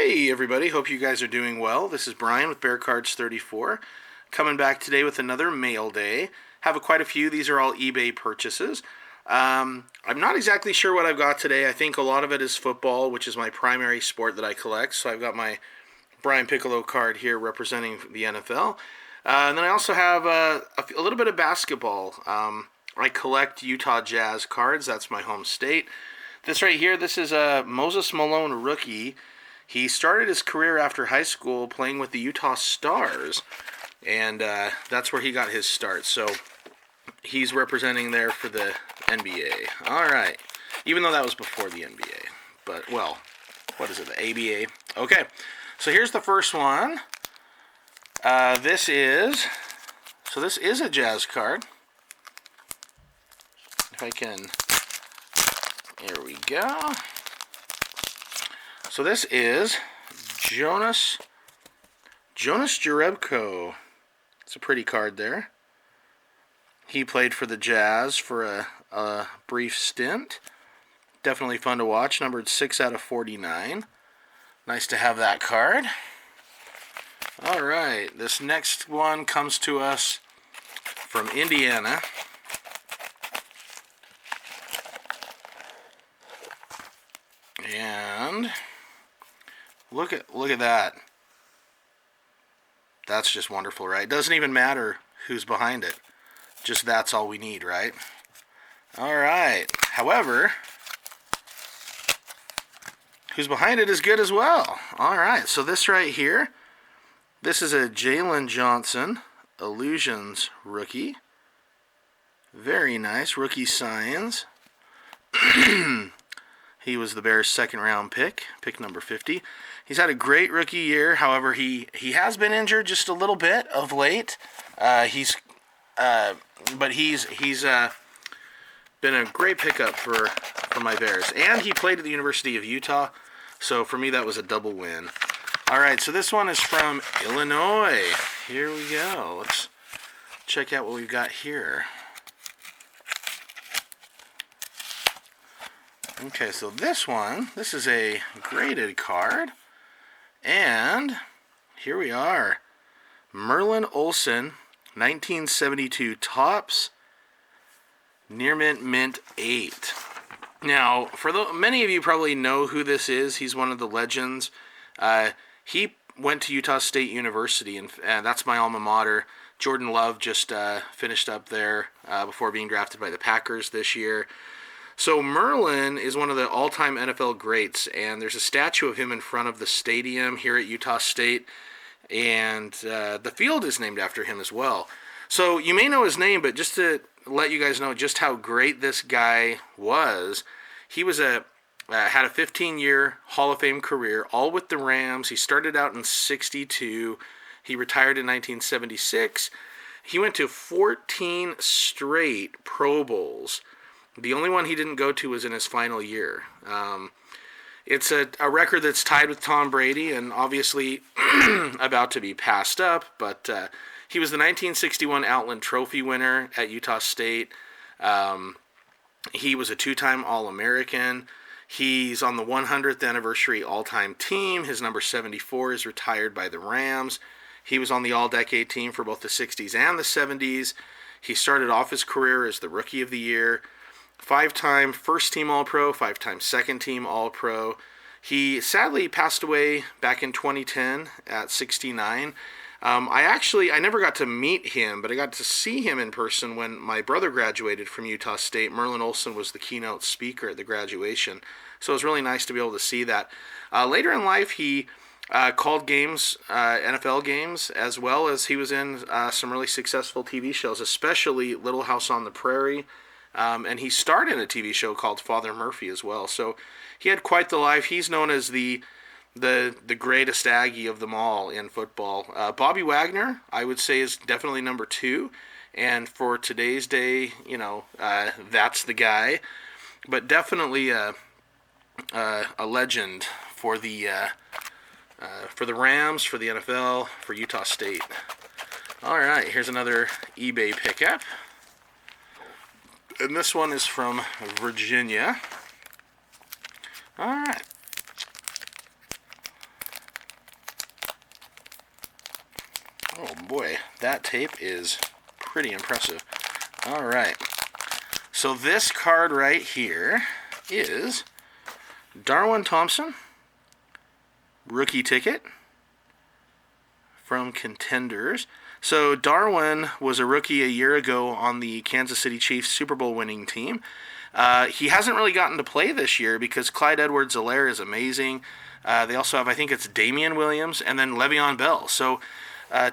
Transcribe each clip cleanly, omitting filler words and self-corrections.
Hey everybody, hope you guys are doing well. This is Brian with Bear Cards 34, coming back today with another Mailday. Have quite a few. These are all eBay purchases. I'm not exactly sure what I've got today. I think a lot of it is football, which is my primary sport that I collect. So I've got my Brian Piccolo card here representing the NFL. And then I also have a little bit of basketball. I collect Utah Jazz cards. That's my home state. This right here, this is a Moses Malone rookie. He started his career after high school playing with the Utah Stars, and that's where he got his start. So he's representing there for the NBA. All right. Even though that was before the NBA. But, well, what is it, the ABA? Okay. So here's the first one. This is a Jazz card. If I can, here we go. So this is Jonas Jerebko. It's a pretty card there. He played for the Jazz for a brief stint. Definitely fun to watch. Numbered 6 out of 49. Nice to have that card. All right. This next one comes to us from Indiana. And look at that. That's just wonderful, right? It doesn't even matter who's behind it. Just that's all we need, right? All right. However, who's behind it is good as well. All right. So this right here, this is a Jalen Johnson Illusions rookie. Very nice. Rookie signs. He was the Bears' second-round pick number 50. He's had a great rookie year. However, he has been injured just a little bit of late. But he's been a great pickup for my Bears. And he played at the University of Utah, so for me that was a double win. All right, so this one is from Illinois. Here we go. Let's check out what we've got here. Okay, so this is a graded card. And here we are. Merlin Olsen, 1972 Topps, Near Mint 8. Now, many of you probably know who this is. He's one of the legends. He went to Utah State University, and that's my alma mater. Jordan Love just finished up there before being drafted by the Packers this year. So Merlin is one of the all-time NFL greats, and there's a statue of him in front of the stadium here at Utah State, and the field is named after him as well. So you may know his name, but just to let you guys know just how great this guy was, he was had a 15-year Hall of Fame career, all with the Rams. He started out in '62. He retired in 1976. He went to 14 straight Pro Bowls. The only one he didn't go to was in his final year. It's a record that's tied with Tom Brady and obviously about to be passed up, but he was the 1961 Outland Trophy winner at Utah State. He was a two-time All-American. He's on the 100th anniversary all-time team. His number 74 is retired by the Rams. He was on the All-Decade team for both the 60s and the 70s. He started off his career as the Rookie of the Year. 5-time first-team All-Pro, 5-time second-team All-Pro. He sadly passed away back in 2010 at 69. I never got to meet him, but I got to see him in person when my brother graduated from Utah State. Merlin Olsen was the keynote speaker at the graduation, so it was really nice to be able to see that. Later in life, he called games, NFL games, as well as he was in some really successful TV shows, especially Little House on the Prairie. And he starred in a TV show called Father Murphy as well. So he had quite the life. He's known as the greatest Aggie of them all in football. Bobby Wagner, I would say, is definitely number 2. And for today's day, that's the guy. But definitely a legend for the Rams, for the NFL, for Utah State. All right, here's another eBay pickup. And this one is from Virginia. All right. Oh boy, that tape is pretty impressive. All right. So this card right here is Darwin Thompson, rookie ticket from Contenders. So Darwin was a rookie a year ago on the Kansas City Chiefs Super Bowl winning team. He hasn't really gotten to play this year because Clyde Edwards-Helaire is amazing. They also have, I think it's Damian Williams and then Le'Veon Bell. So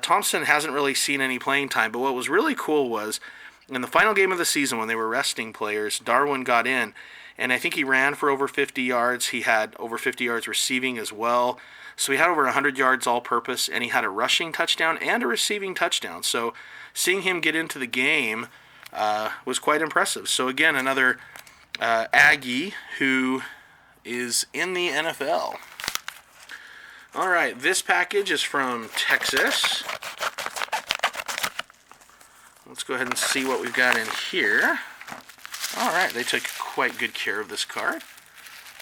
Thompson hasn't really seen any playing time. But what was really cool was in the final game of the season when they were resting players, Darwin got in. And I think he ran for over 50 yards. He had over 50 yards receiving as well. So he had over 100 yards all-purpose, and he had a rushing touchdown and a receiving touchdown. So seeing him get into the game was quite impressive. So again, another Aggie who is in the NFL. All right, this package is from Texas. Let's go ahead and see what we've got in here. All right, they took quite good care of this card.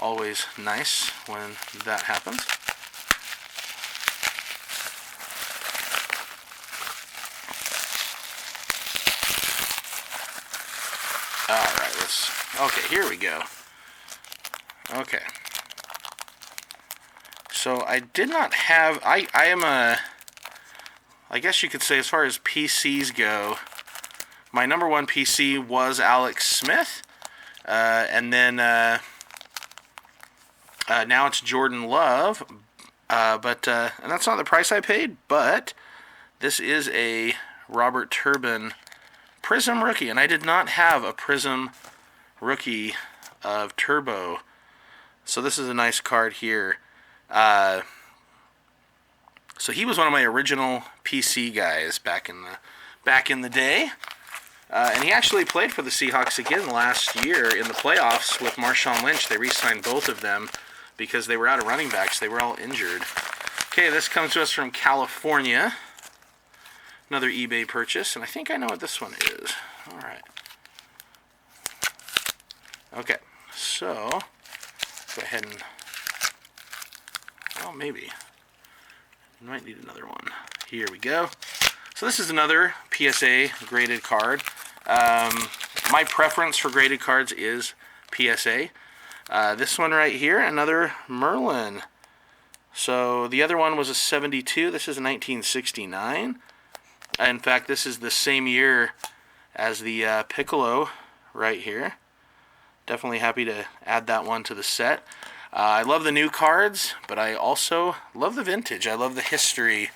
Always nice when that happens. All right, okay, here we go. Okay. So I did not have, I guess you could say as far as PCs go, my number one PC was Alex Smith, and then now it's Jordan Love, and that's not the price I paid, but this is a Robert Turbin Prism rookie, and I did not have a Prism rookie of Turbo, so this is a nice card here. So he was one of my original PC guys back in the day. And he actually played for the Seahawks again last year in the playoffs with Marshawn Lynch. They re-signed both of them because they were out of running backs. They were all injured. Okay, this comes to us from California. Another eBay purchase, and I think I know what this one is. All right. Okay, so go ahead and, well, maybe. You might need another one. Here we go. So this is another PSA graded card. My preference for graded cards is PSA. This one right here, another Merlin. So the other one was a 72. This is a 1969. In fact, this is the same year as the Piccolo right here. Definitely happy to add that one to the set. I love the new cards, but I also love the vintage. I love the history.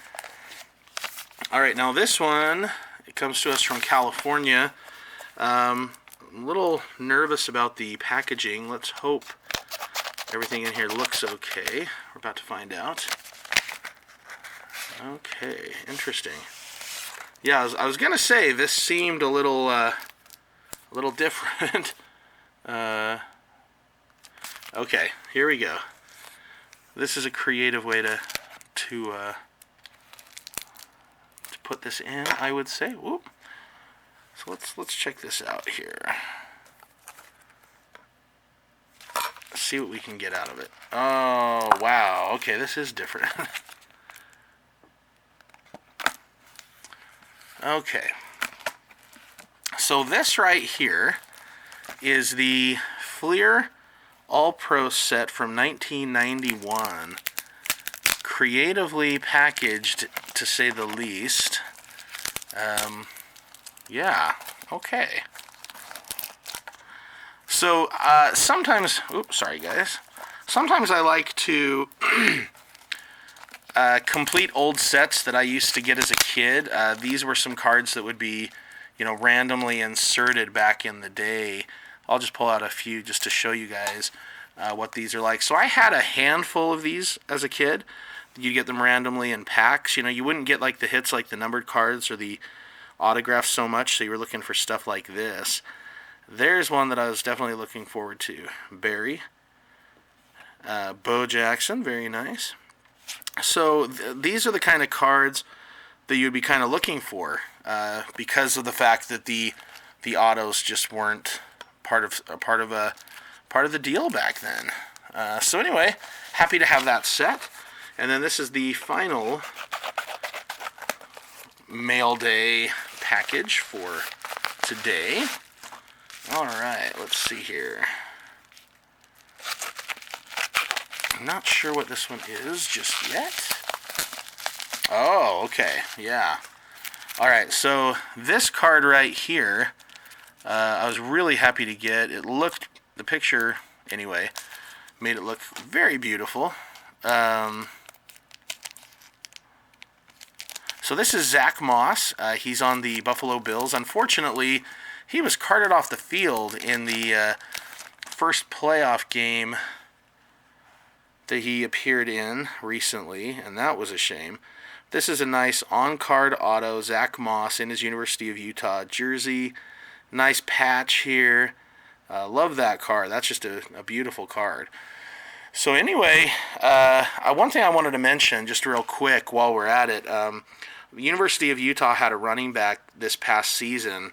All right, now this one, it comes to us from California. I'm a little nervous about the packaging. Let's hope everything in here looks okay. We're about to find out. Okay, interesting. Yeah, I was gonna say this seemed a little different. Okay, here we go. This is a creative way to put this in, I would say. Whoop. So let's check this out here. See what we can get out of it. Oh, wow. Okay, this is different. Okay. So this right here is the Fleer All-Pro set from 1991. Creatively packaged, to say the least. Yeah, okay. So, sometimes, oops, sorry guys. Sometimes I like to complete old sets that I used to get as a kid. These were some cards that would be, randomly inserted back in the day. I'll just pull out a few just to show you guys what these are like. So I had a handful of these as a kid. You get them randomly in packs. You wouldn't get like the hits like the numbered cards or the autographs so much, so you were looking for stuff like this. There's one that I was definitely looking forward to. Barry. Bo Jackson, very nice. So these are the kind of cards that you'd be kind of looking for because of the fact that the autos just weren't part of the deal back then. So anyway, happy to have that set. And then this is the final Mailday package for today. All right, let's see here. I'm not sure what this one is just yet. Oh, okay, yeah. All right, so this card right here, I was really happy to get. It looked, the picture anyway, made it look very beautiful. So this is Zack Moss. He's on the Buffalo Bills. Unfortunately, he was carted off the field in the first playoff game that he appeared in recently, and that was a shame. This is a nice on-card auto, Zack Moss in his University of Utah jersey. Nice patch here. Love that card. That's just a beautiful card. So anyway, one thing I wanted to mention just real quick while we're at it, the University of Utah had a running back this past season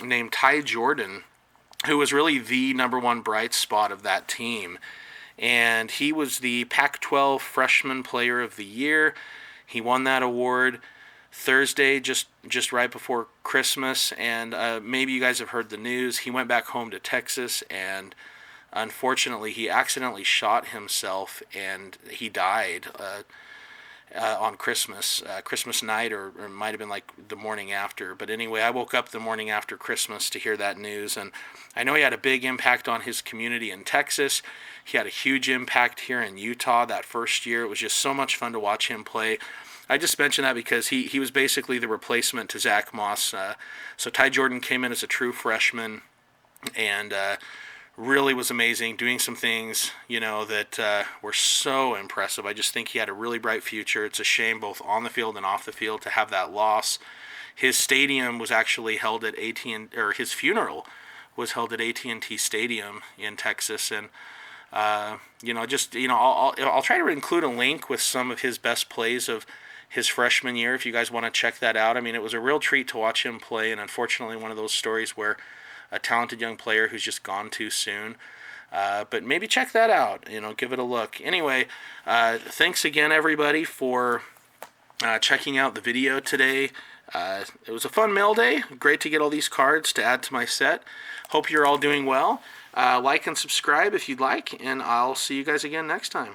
named Ty Jordan, who was really the #1 bright spot of that team. And he was the Pac-12 Freshman Player of the Year. He won that award Thursday, just right before Christmas. And maybe you guys have heard the news. He went back home to Texas, and unfortunately, he accidentally shot himself, and he died on Christmas night, or it might have been like the morning after. But anyway, I woke up the morning after Christmas to hear that news, and I know he had a big impact on his community in Texas. He had a huge impact here in Utah that first year. It was just so much fun to watch him play. I just mentioned that because he was basically the replacement to Zack Moss. So Ty Jordan came in as a true freshman, and really was amazing, doing some things, that were so impressive. I just think he had a really bright future. It's a shame both on the field and off the field to have that loss. His stadium was actually held at his funeral was held at AT&T Stadium in Texas, and I'll try to include a link with some of his best plays of his freshman year if you guys want to check that out. I mean, it was a real treat to watch him play, and unfortunately one of those stories where a talented young player who's just gone too soon. But maybe check that out, give it a look. Anyway, thanks again, everybody, for checking out the video today. It was a fun mail day. Great to get all these cards to add to my set. Hope you're all doing well. Like and subscribe if you'd like, and I'll see you guys again next time.